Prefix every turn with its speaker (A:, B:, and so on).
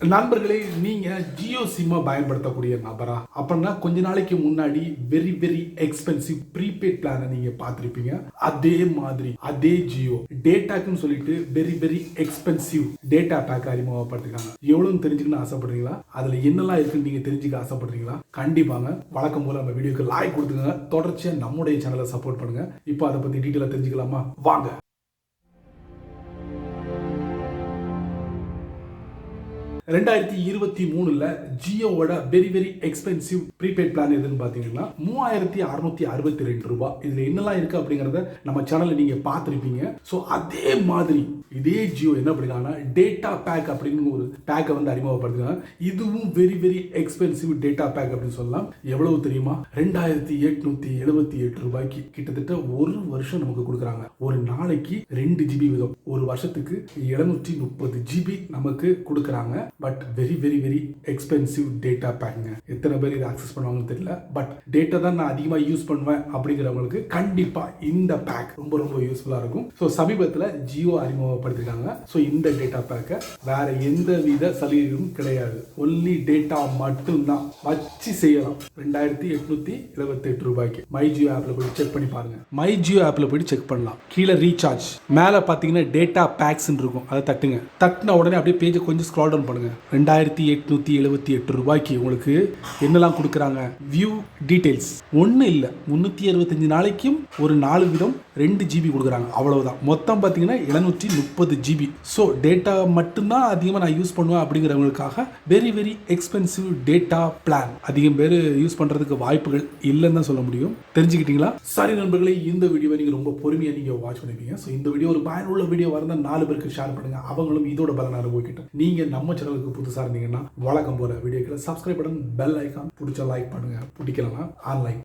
A: நண்பர்களே, நீங்க ஜியோ சிம்மை பயன்படுத்தக்கூடிய நபரா? அப்படின்னா கொஞ்ச நாளைக்கு முன்னாடி வெரி வெரி எக்ஸ்பென்சிவ் ப்ரீபெய்ட் பிளானை நீங்க பார்த்திருப்பீங்க. அதே மாதிரி அதே ஜியோ டேட்டாக்குன்னு சொல்லிட்டு very very expensive data pack அறிமுகப்படுத்திருக்காங்க. எவ்வளவு தெரிஞ்சுக்கணும்னு ஆசைப்படுறீங்களா? அதுல என்னெல்லாம் இருக்குன்னு நீங்க தெரிஞ்சுக்க ஆசைப்படுறீங்களா? கண்டிப்பாங்க. வழக்கம் போல நம்ம வீடியோக்கு லைக் கொடுத்துங்க. தொடர்ச்சியா நம்முடைய சேனலை சப்போர்ட் பண்ணுங்க. இப்போ அதை பத்தி டீட்டெயிலா தெரிஞ்சுக்கலாமா? வாங்க. 2023ல ஜியோவோட very very expensive prepaid plan எதுன்னு பாத்தீங்கன்னா 3662 ரூபாய். இதுல என்னெல்லாம் இருக்கு அப்படிங்கறத நம்ம சேனல்ல நீங்க பார்த்திருப்பீங்க. சோ அதே மாதிரி இதே ஜியோ என்ன பண்ணிருக்காங்கன்னா டேட்டா பேக் அப்படின்னு ஒரு பேக்கை வந்து அறிமுகப்படுத்துறாங்க. இதுவும் very very expensive data pack அப்படின்னு சொல்லலாம். எவ்வளவு தெரியுமா? 2878 ரூபாய்க்கு கிட்டத்தட்ட ஒரு வருஷம் நமக்கு கொடுக்குறாங்க. ஒரு நாளைக்கு 2 ஜிபி வீதம், ஒரு வருஷத்துக்கு 730 ஜிபி நமக்கு கொடுக்குறாங்க. But very very very expensive data பேக்குங்க. எத்தனை பேர் இதை ஆக்சஸ் பண்ணுவாங்கன்னு தெரியல. பட் டேட்டா தான் நான் அதிகமாக யூஸ் பண்ணுவேன் அப்படிங்கிறவங்களுக்கு கண்டிப்பா இந்த பேக் ரொம்ப ரொம்ப யூஸ்ஃபுல்லா இருக்கும். ஸோ சமீபத்தில் ஜியோ அறிமுகப்படுத்திருக்காங்க. ஸோ இந்த டேட்டா பேக்கை வேற எந்த வித சலுகையும் கிடையாது. ஒன்லி டேட்டா மட்டும்தான் வச்சு செய்யலாம். 2878 ரூபாய்க்கு மை ஜியோ ஆப்ல போய் செக் பண்ணி பாருங்க. மை ஜியோ ஆப்ல போய் செக் பண்ணலாம். கீழே ரீசார்ஜ் மேலே பார்த்தீங்கன்னா டேட்டா பேக்ஸ் இருக்கும். அதை தட்டுங்க. தட்டின உடனே அப்படியே பேஜை கொஞ்சம் ஸ்க்ரால் டவுன் பண்ணுங்க. 2878 ரூபாய்க்கு உங்களுக்கு என்னெல்லாம் கொடுக்குறாங்க? வியூ டீடைல்ஸ் ஒன்றும் இல்லை. 365 நாளைக்கும் ஒரு 4 விதம் 2 ஜிபி கொடுக்குறாங்க. அவ்வளவுதான். மொத்தம் பார்த்தீங்கன்னா 730 ஜிபி. ஸோ டேட்டா மட்டும்தான் அதிகமாக நான் யூஸ் பண்ணுவேன் அப்படிங்கிறவங்களுக்காக very very expensive data plan. அதிகம் பேர் யூஸ் பண்ணுறதுக்கு வாய்ப்புகள் இல்லைன்னு தான் சொல்ல முடியும். தெரிஞ்சுக்கிட்டீங்களா? சரி நண்பர்களே, இந்த வீடியோவை நீங்கள் ரொம்ப பொறுமையாக நீங்கள் வாட்ச் பண்ணிப்பீங்க. ஸோ இந்த வீடியோ ஒரு பயனுள்ள வீடியோ இருந்தால் 4 பேருக்கு ஷேர் பண்ணுங்க. அவங்களும் இதோட பலனை அனுபவிக்கட்டும். நீங்கள் நம்ம சேனலுக்கு புதுசாக இருந்தீங்கன்னா வழக்கம் போல வீடியோக்களை சப்ஸ்கிரைப் பண்ணுங்க. பெல் ஐக்கான் பிடிச்ச லைக் பண்ணுங்க. பிடிக்கலாம் ஆன்லைன்